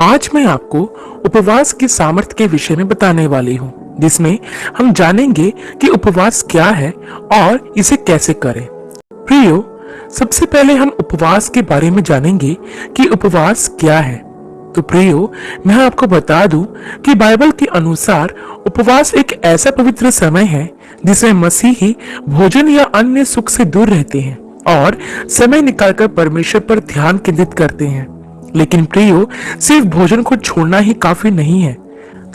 आज मैं आपको उपवास की सामर्थ्य के विषय में बताने वाली हूँ, जिसमें हम जानेंगे कि उपवास क्या है और इसे कैसे करें। प्रियो, सबसे पहले हम उपवास के बारे में जानेंगे कि उपवास क्या है। तो प्रियो, मैं आपको बता दूं कि बाइबल के अनुसार उपवास एक ऐसा पवित्र समय है जिसमें मसीही भोजन या अन्य सुख से दूर रहते हैं और समय निकालकर परमेश्वर पर ध्यान केंद्रित करते हैं। लेकिन प्रियो, सिर्फ भोजन को छोड़ना ही काफी नहीं है।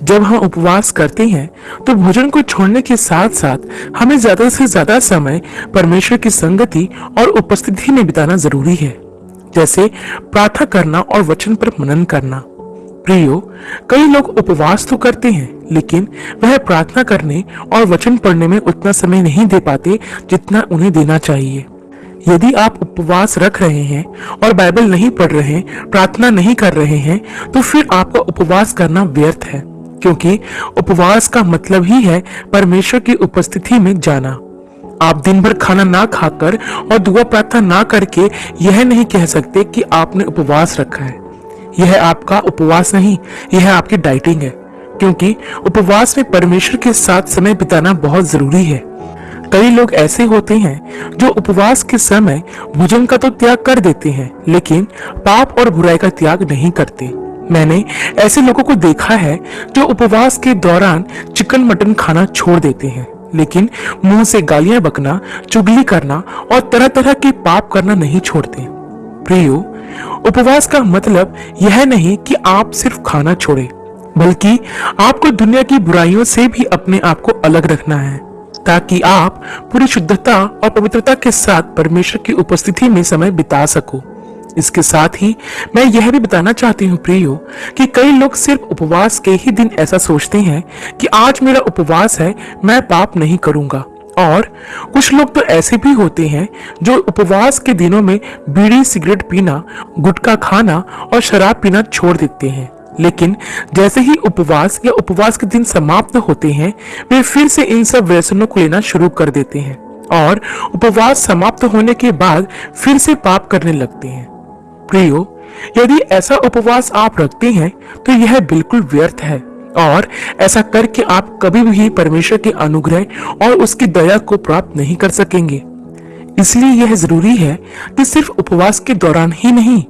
जब हम उपवास करते हैं तो भोजन को छोड़ने के साथ साथ हमें ज्यादा से ज्यादा समय परमेश्वर की संगति और उपस्थिति में बिताना जरूरी है, जैसे प्रार्थना करना और वचन पर मनन करना। प्रियो, कई लोग उपवास तो करते हैं लेकिन वह प्रार्थना करने और वचन पढ़ने में उतना समय नहीं दे पाते जितना उन्हें देना चाहिए। यदि आप उपवास रख रहे हैं और बाइबल नहीं पढ़ रहे, प्रार्थना नहीं कर रहे हैं, तो फिर आपका उपवास करना व्यर्थ है, क्योंकि उपवास का मतलब ही है परमेश्वर की उपस्थिति में जाना। आप दिन भर खाना ना खाकर और दुआ प्रार्थना ना करके यह नहीं कह सकते कि आपने उपवास रखा है। यह आपका उपवास नहीं, यह आपकी डाइटिंग है, क्योंकि उपवास में परमेश्वर के साथ समय बिताना बहुत जरूरी है। कई लोग ऐसे होते हैं जो उपवास के समय भोजन का तो त्याग कर देते हैं, लेकिन पाप और बुराई का त्याग नहीं करते। मैंने ऐसे लोगों को देखा है जो उपवास के दौरान चिकन मटन खाना छोड़ देते हैं, लेकिन मुंह से गालियां बकना, चुगली करना और तरह तरह के पाप करना नहीं छोड़ते। प्रियो, उपवास का मतलब यह नहीं कि आप सिर्फ खाना छोड़े, बल्कि आपको दुनिया की बुराइयों से भी अपने आप को अलग रखना है, ताकि आप पूरी शुद्धता और पवित्रता के साथ परमेश्वर की उपस्थिति में समय बिता सको। इसके साथ ही मैं यह भी बताना चाहती हूँ प्रियो, कि कई लोग सिर्फ उपवास के ही दिन ऐसा सोचते हैं कि आज मेरा उपवास है, मैं पाप नहीं करूंगा। और कुछ लोग तो ऐसे भी होते हैं जो उपवास के दिनों में बीड़ी सिगरेट पीना, गुटखा खाना और शराब पीना छोड़ देते हैं, लेकिन जैसे ही उपवास या उपवास के दिन समाप्त होते हैं, वे फिर से इन सब व्यसनों को लेना शुरू कर देते हैं और उपवास समाप्त होने के बाद फिर से पाप करने लगते हैं। प्रियो, यदि ऐसा उपवास आप रखते हैं तो यह बिल्कुल व्यर्थ है और ऐसा करके आप कभी भी परमेश्वर के अनुग्रह और उसकी दया को प्राप्त नहीं कर सकेंगे। इसलिए यह जरूरी है कि सिर्फ उपवास के दौरान ही नहीं,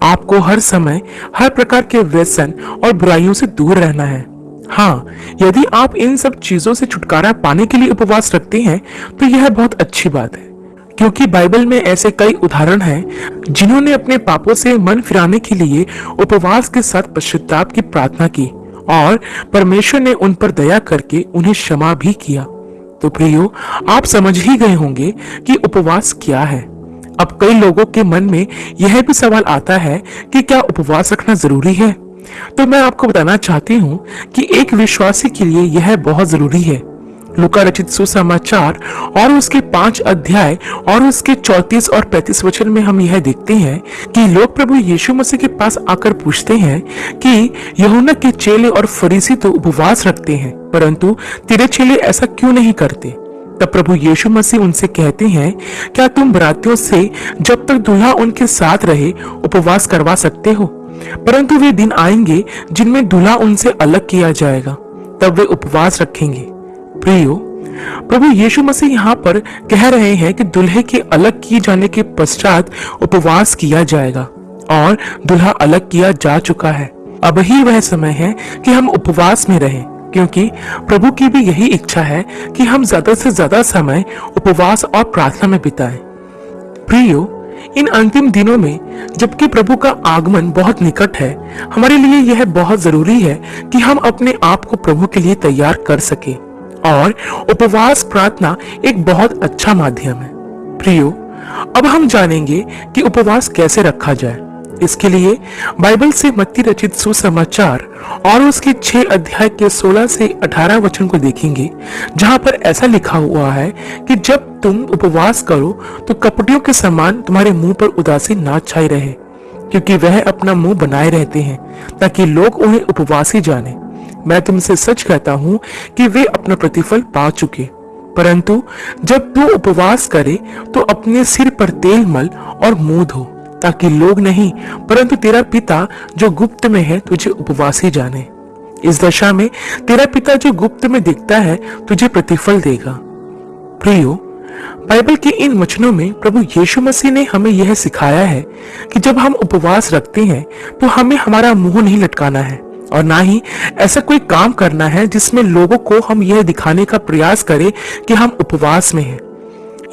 आपको हर समय हर प्रकार के व्यसन और बुराइयों से दूर रहना है। हाँ, यदि आप इन सब चीजों से छुटकारा पाने के लिए उपवास रखते हैं तो यह बहुत अच्छी बात है, क्योंकि बाइबल में ऐसे कई उदाहरण हैं जिन्होंने अपने पापों से मन फिराने के लिए उपवास के साथ पश्चाताप की प्रार्थना की और परमेश्वर ने उन पर दया करके उन्हें क्षमा भी किया। तो प्रियो, आप समझ ही गए होंगे कि उपवास क्या है। अब कई लोगों के मन में यह भी सवाल आता है कि क्या उपवास रखना जरूरी है? तो मैं आपको बताना चाहती हूँ कि एक विश्वासी के लिए यह बहुत जरूरी है। लूका रचित सुसमाचार और उसके 5 अध्याय और उसके 34 और 35 वचन में हम यह देखते हैं कि लोग प्रभु यीशु मसीह के पास आकर पूछते हैं कि यूहन्ना के चेले और फरीसी तो उपवास रखते हैं, परंतु तेरे चेले ऐसा क्यों नहीं करते? तब प्रभु यीशु मसीह उनसे कहते हैं, क्या तुम बरातियों से जब तक दूल्हा उनके साथ रहे उपवास करवा सकते हो? परंतु वे दिन आएंगे जिनमें दूल्हा उनसे अलग किया जाएगा, तब वे उपवास रखेंगे। प्रियो, प्रभु यीशु मसीह यहाँ पर कह रहे हैं कि दूल्हे के अलग किए जाने के पश्चात उपवास किया जाएगा और दूल्हा अलग किया जा चुका है। अब ही वह समय है कि हम उपवास में रहें, क्योंकि प्रभु की भी यही इच्छा है कि हम ज्यादा से ज्यादा समय उपवास और प्रार्थना में बिताएं। प्रियो, इन अंतिम दिनों में जबकि प्रभु का आगमन बहुत निकट है, हमारे लिए यह बहुत जरूरी है कि हम अपने आप को प्रभु के लिए तैयार कर सके और उपवास प्रार्थना एक बहुत अच्छा माध्यम है। प्रियो, अब हम जानेंगे कि उपवास कैसे रखा जाए। इसके लिए बाइबल से मत्ती रचित सुसमाचार और उसके 6 अध्याय के 16 से 18 वचन को देखेंगे, जहां पर ऐसा लिखा हुआ है कि जब तुम उपवास करो तो कपटियों के समान तुम्हारे मुंह पर उदासी ना छाई रहे, क्योंकि वह अपना मुंह बनाए रहते हैं ताकि लोग उन्हें उपवासी जाने। मैं तुमसे सच कहता हूं कि वे अपना प्रतिफल पा चुके। परंतु जब तू उपवास करे तो अपने सिर पर तेल मल और मुंह धो, ताकि लोग नहीं परंतु तेरा पिता जो गुप्त में है तुझे उपवासी जाने। इस दशा में तेरा पिता जो गुप्त में दिखता है तुझे प्रतिफल देगा। प्रियो, बाइबल के इन वचनों में प्रभु यीशु मसीह ने हमें यह सिखाया है कि जब हम उपवास रखते हैं तो हमें हमारा मुंह नहीं लटकाना है और ना ही ऐसा कोई काम करना है जिसमें लोगों को हम यह दिखाने का प्रयास करें कि हम उपवास में हैं।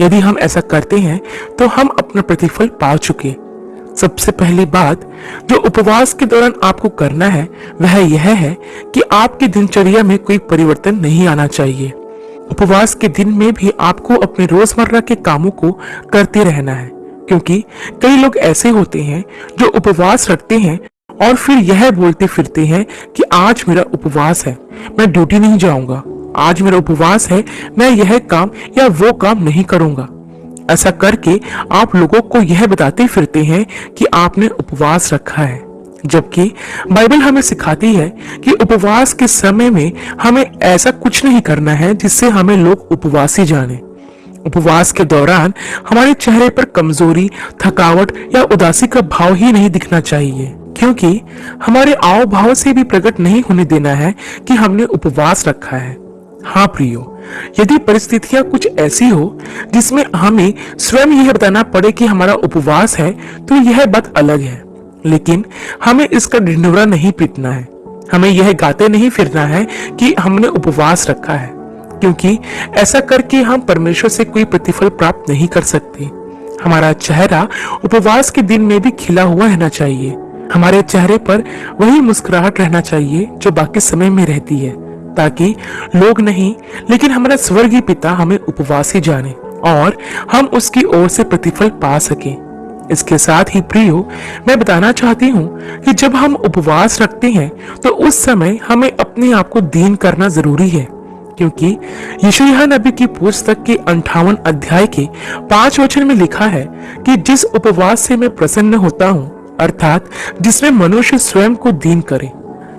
यदि हम ऐसा करते हैं तो हम अपना प्रतिफल पा चुके। सबसे पहली बात जो उपवास के दौरान आपको करना है वह यह है कि आपकी दिनचर्या में कोई परिवर्तन नहीं आना चाहिए। उपवास के दिन में भी आपको अपने रोजमर्रा के कामों को करते रहना है, क्योंकि कई लोग ऐसे होते हैं जो उपवास रखते हैं और फिर यह बोलते फिरते हैं कि आज मेरा उपवास है, मैं ड्यूटी नहीं जाऊंगा, आज मेरा उपवास है, मैं यह काम या वो काम नहीं करूंगा। ऐसा करके आप लोगों को यह बताते फिरते हैं कि आपने उपवास रखा है, जबकि बाइबल हमें सिखाती है कि उपवास के समय में हमें ऐसा कुछ नहीं करना है जिससे हमें लोग उपवासी जाने। उपवास के दौरान हमारे चेहरे पर कमजोरी, थकावट या उदासी का भाव ही नहीं दिखना चाहिए, क्योंकि हमारे आव भाव से भी प्रकट नहीं होने देना है कि हमने उपवास रखा है। हाँ प्रियो, यदि परिस्थितियां कुछ ऐसी हो जिसमें हमें स्वयं यह बताना पड़े कि हमारा उपवास है तो यह बात अलग है, लेकिन हमें इसका ढिंढोरा नहीं पीटना है। हमें यह गाते नहीं फिरना है कि हमने उपवास रखा है, क्योंकि ऐसा करके हम परमेश्वर से कोई प्रतिफल प्राप्त नहीं कर सकते। हमारा चेहरा उपवास के दिन में भी खिला हुआ रहना चाहिए। हमारे चेहरे पर वही मुस्कुराहट रहना चाहिए जो बाकी समय में रहती है, ताकि लोग नहीं लेकिन हमारा स्वर्गीय पिता हमें उपवासी जाने और हम उसकी ओर से प्रतिफल पा सके। इसके साथ ही प्रियो, मैं बताना चाहती हूँ कि जब हम उपवास रखते हैं तो उस समय हमें अपने आप को दीन करना जरूरी है, क्योंकि यशायाह नबी की पुस्तक के 58 अध्याय के 5 वचन में लिखा है कि जिस उपवास से मैं प्रसन्न होता हूँ, अर्थात जिसमें मनुष्य स्वयं को दीन करे।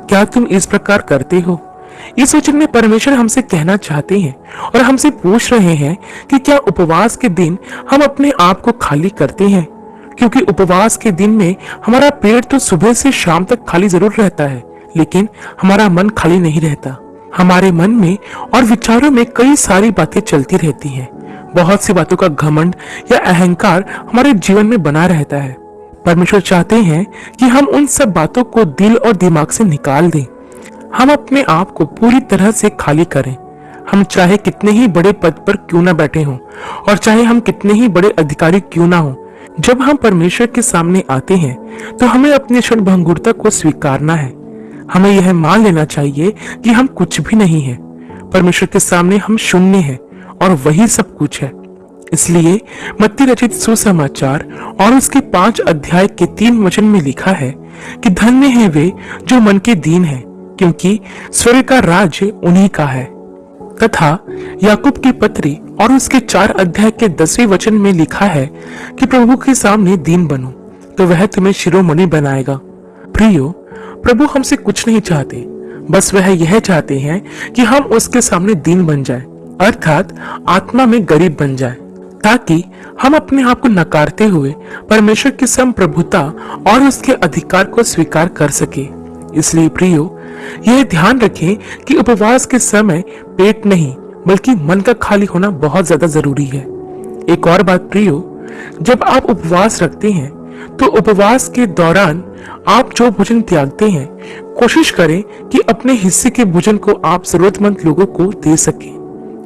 क्या तुम इस प्रकार करते हो? इस वचन में परमेश्वर हमसे कहना चाहते हैं और हमसे पूछ रहे हैं कि क्या उपवास के दिन हम अपने आप को खाली करते हैं, क्योंकि उपवास के दिन में हमारा पेट तो सुबह से शाम तक खाली जरूर रहता है, लेकिन हमारा मन खाली नहीं रहता। हमारे मन में और विचारों में कई सारी बातें चलती रहती हैं। बहुत सी बातों का घमंड या अहंकार हमारे जीवन में बना रहता है। परमेश्वर चाहते हैं कि हम उन सब बातों को दिल और दिमाग से निकाल दें। हम अपने आप को पूरी तरह से खाली करें। हम चाहे कितने ही बड़े पद पर क्यों ना बैठे हों और चाहे हम कितने ही बड़े अधिकारी क्यों ना हों, जब हम परमेश्वर के सामने आते हैं तो हमें अपनी क्षणभंगुरता को स्वीकारना है। हमें यह मान लेना चाहिए कि हम कुछ भी नहीं है। परमेश्वर के सामने हम शून्य हैं और वही सब कुछ है। इसलिए मत्ती रचित सुसमाचार और उसके 5 अध्याय के 3 वचन में लिखा है कि धन्य है वे जो मन के दीन है, क्योंकि स्वर्ग का राज्य उन्हीं का है। तथा याकूब की पत्री और उसके 4 अध्याय के 10वें वचन में लिखा है कि प्रभु के सामने दीन बनो तो वह तुम्हें शिरोमणि बनाएगा। प्रियो, प्रभु हमसे कुछ नहीं चाहते, बस वह यह चाहते हैं कि हम उसके सामने दीन बन जाएं, अर्थात आत्मा में गरीब बन जाएं, ताकि हम अपने आप को नकारते हुए परमेश्वर की संप्रभुता और उसके अधिकार को स्वीकार कर सके। इसलिए प्रियो, यह ध्यान रखें कि उपवास के समय पेट नहीं बल्कि मन का खाली होना बहुत ज्यादा जरूरी है। एक और बात प्रियो, जब आप उपवास रखते हैं तो उपवास के दौरान आप जो भोजन त्यागते हैं, कोशिश करें कि अपने हिस्से के भोजन को आप जरूरतमंद लोगों को दे सकें,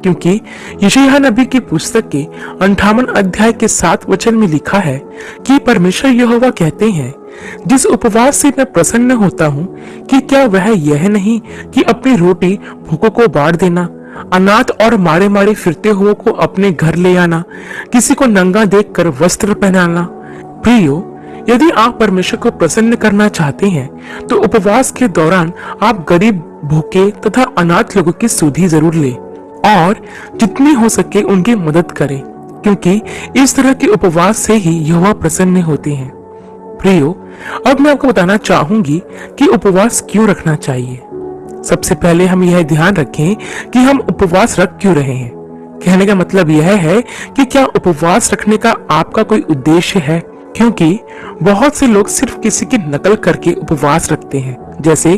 क्योंकि यशायाह नबी की पुस्तक के 58 अध्याय के 7 वचन में लिखा है कि परमेश्वर यहोवा कहते हैं, जिस उपवास से मैं प्रसन्न होता हूँ कि क्या वह यह नहीं कि अपनी रोटी भूखों को बांट देना, अनाथ और मारे मारे फिरते हुए को अपने घर ले आना, किसी को नंगा देखकर वस्त्र पहनाना। प्रियो, यदि आप परमेश्वर को प्रसन्न करना चाहते हैं तो उपवास के दौरान आप गरीब, भूखे तथा अनाथ लोगों की सुधि जरूर लें और जितनी हो सके उनकी मदद करें, क्योंकि इस तरह के उपवास से ही यहोवा प्रसन्न होते हैं। प्रियो, अब मैं आपको बताना चाहूंगी कि उपवास क्यों रखना चाहिए। सबसे पहले हम यह ध्यान रखें कि हम उपवास रख क्यों रहे हैं। कहने का मतलब यह है कि क्या उपवास रखने का आपका कोई उद्देश्य है। क्योंकि बहुत से लोग सिर्फ किसी की नकल करके उपवास रखते हैं। जैसे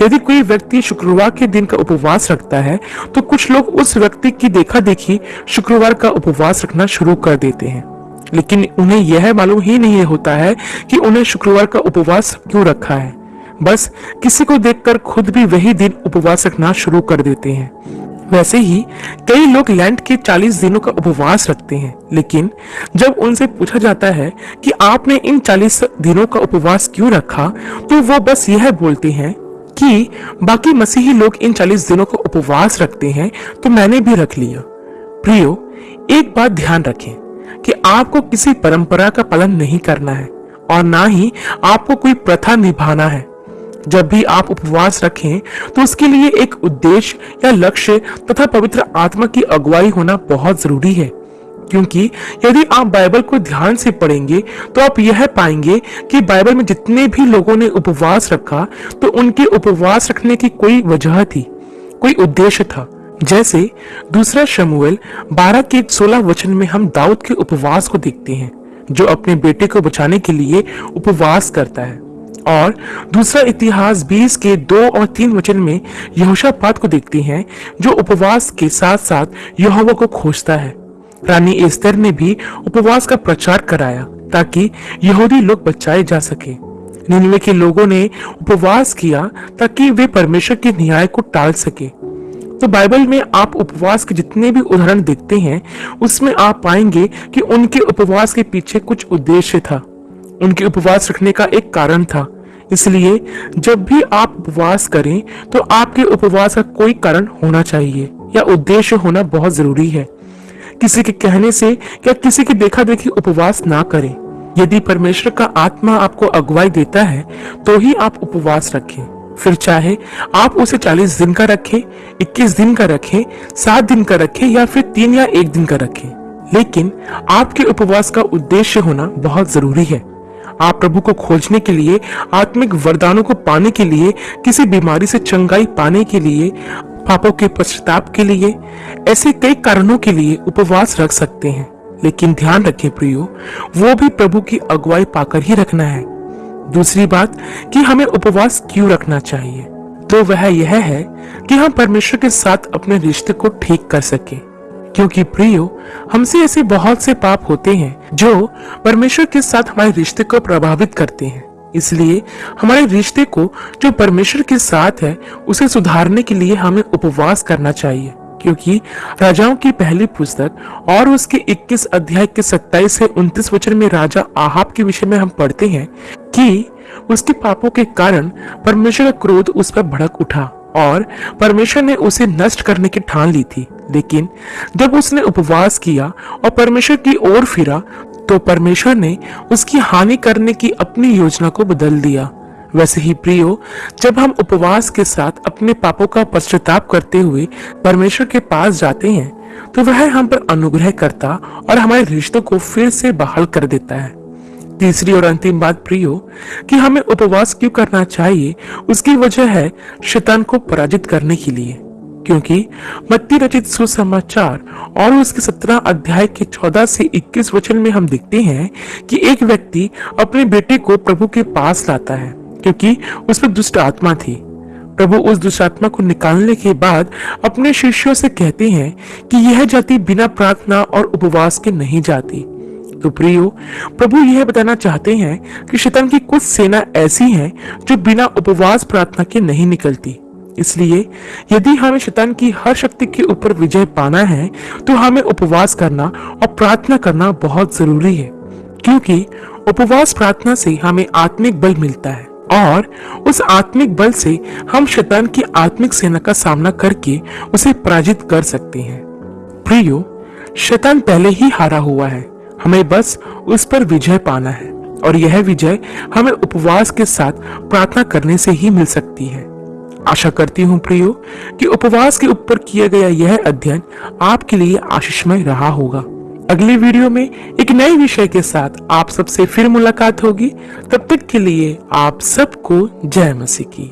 यदि कोई व्यक्ति शुक्रवार के दिन का उपवास रखता है तो कुछ लोग उस व्यक्ति की देखा देखी शुक्रवार का उपवास रखना शुरू कर देते हैं, लेकिन उन्हें यह मालूम ही नहीं होता है कि उन्हें शुक्रवार का उपवास क्यों रखा है। बस किसी को देखकर खुद भी वही दिन उपवास रखना शुरू कर देते हैं। वैसे ही कई लोग लैंट के 40 दिनों का उपवास रखते हैं, लेकिन जब उनसे पूछा जाता है कि आपने इन 40 दिनों का उपवास क्यों रखा, तो वो बस यह बोलते हैं कि बाकी मसीही लोग इन 40 दिनों का उपवास रखते हैं तो मैंने भी रख लिया। प्रियो, एक बात ध्यान रखें कि आपको किसी परंपरा का पालन नहीं करना है और ना ही आपको कोई प्रथा निभाना है। जब भी आप उपवास रखें तो उसके लिए एक उद्देश्य या लक्ष्य तथा पवित्र आत्मा की अगुवाई होना बहुत जरूरी है, क्योंकि यदि आप बाइबल को ध्यान से पढ़ेंगे तो आप यह पाएंगे कि बाइबल में जितने भी लोगों ने उपवास रखा तो उनके उपवास रखने की कोई वजह थी, कोई उद्देश्य था। जैसे दूसरा शमूएल 12 के 16 वचन में हम दाऊद के उपवास को देखते हैं, जो अपने बेटे को बचाने के लिए उपवास करता है। और दूसरा इतिहास 20 के 2 और 3 वचन में यहोशापात को देखते हैं, जो उपवास के साथ साथ यहोवा को खोजता है। रानी एस्तर ने भी उपवास का प्रचार कराया ताकि यहूदी लोग बचाए जा सके। निनवे के लोगों ने उपवास किया ताकि वे परमेश्वर के न्याय को टाल सके। तो बाइबल में आप उपवास के जितने भी उदाहरण देखते हैं, उसमें आप पाएंगे कि उनके उपवास के पीछे कुछ उद्देश्य था, उनके उपवास रखने का एक कारण था। इसलिए जब भी आप उपवास करें तो आपके उपवास का कोई कारण होना चाहिए या उद्देश्य होना बहुत जरूरी है। किसी के कहने से या किसी की देखा देखी उपवास ना करें। यदि परमेश्वर का आत्मा आपको अगुवाई देता है तो ही आप उपवास रखें, फिर चाहे आप उसे 40 दिन का रखें, 21 दिन का रखें, 7 दिन का रखें या फिर 3 या 1 दिन का रखें, लेकिन आपके उपवास का उद्देश्य होना बहुत जरूरी है। आप प्रभु को खोजने के लिए, आत्मिक वरदानों को पाने के लिए, किसी बीमारी से चंगाई पाने के लिए, पापों के पश्चाताप के लिए, ऐसे कई कारणों के लिए उपवास रख सकते हैं। लेकिन ध्यान रखें प्रियो, वो भी प्रभु की अगुवाई पाकर ही रखना है। दूसरी बात कि हमें उपवास क्यों रखना चाहिए, तो वह यह है कि हम परमेश्वर के साथ अपने रिश्ते को ठीक कर सके। क्योंकि प्रियो, हमसे ऐसे बहुत से पाप होते हैं जो परमेश्वर के साथ हमारे रिश्ते को प्रभावित करते हैं। इसलिए हमारे रिश्ते को जो परमेश्वर के साथ है उसे सुधारने के लिए हमें उपवास करना चाहिए। क्योंकि राजाओं की पहली पुस्तक और उसके 21 अध्याय के 27 से 29 वचन में राजा आहाब के विषय में हम पढ़ते हैं कि उसके पापों के कारण परमेश्वर का क्रोध उस पर भड़क उठा और परमेश्वर ने उसे नष्ट करने की ठान ली थी। लेकिन जब उसने उपवास किया और परमेश्वर की ओर फिरा तो परमेश्वर ने उसकी हानि करने की अपनी योजना को बदल दिया। वैसे ही प्रियो, जब हम उपवास के साथ अपने पापों का पश्चाताप करते हुए परमेश्वर के पास जाते हैं तो वह हम पर अनुग्रह करता और हमारे रिश्तों को फिर से बहाल कर देता है। तीसरी और अंतिम बात प्रियो कि हमें उपवास क्यों करना चाहिए, उसकी वजह है शैतान को पराजित करने के लिए। क्योंकि मत्ती रचित सुसमाचार और उसके 17 अध्याय के 14 से 21 वचन में हम देखते हैं कि एक व्यक्ति अपने बेटे को प्रभु के पास लाता है क्योंकि उस पर दुष्ट आत्मा थी। प्रभु उस दुष्ट आत्मा को निकालने के बाद अपने शिष्यों से कहते हैं कि यह जाति बिना प्रार्थना और उपवास के नहीं जाती। तो प्रियो, प्रभु यह बताना चाहते हैं कि शैतान की कुछ सेना ऐसी हैं जो बिना उपवास प्रार्थना के नहीं निकलती। इसलिए यदि हमें शैतान की हर शक्ति के ऊपर विजय पाना है तो हमें उपवास करना और प्रार्थना करना बहुत जरूरी है। क्योंकि उपवास प्रार्थना से हमें आत्मिक बल मिलता है और उस आत्मिक बल से हम शैतान की आत्मिक सेना का सामना करके उसे पराजित कर सकते हैं। प्रियो, शैतान पहले ही हारा हुआ है, हमें बस उस पर विजय पाना है और यह विजय हमें उपवास के साथ प्रार्थना करने से ही मिल सकती है। आशा करती हूँ प्रियो कि उपवास के ऊपर किया गया यह अध्ययन आपके लिए आशीषमय रहा होगा। अगले वीडियो में एक नए विषय के साथ आप सबसे फिर मुलाकात होगी। तब तक के लिए आप सबको जय मसीह की।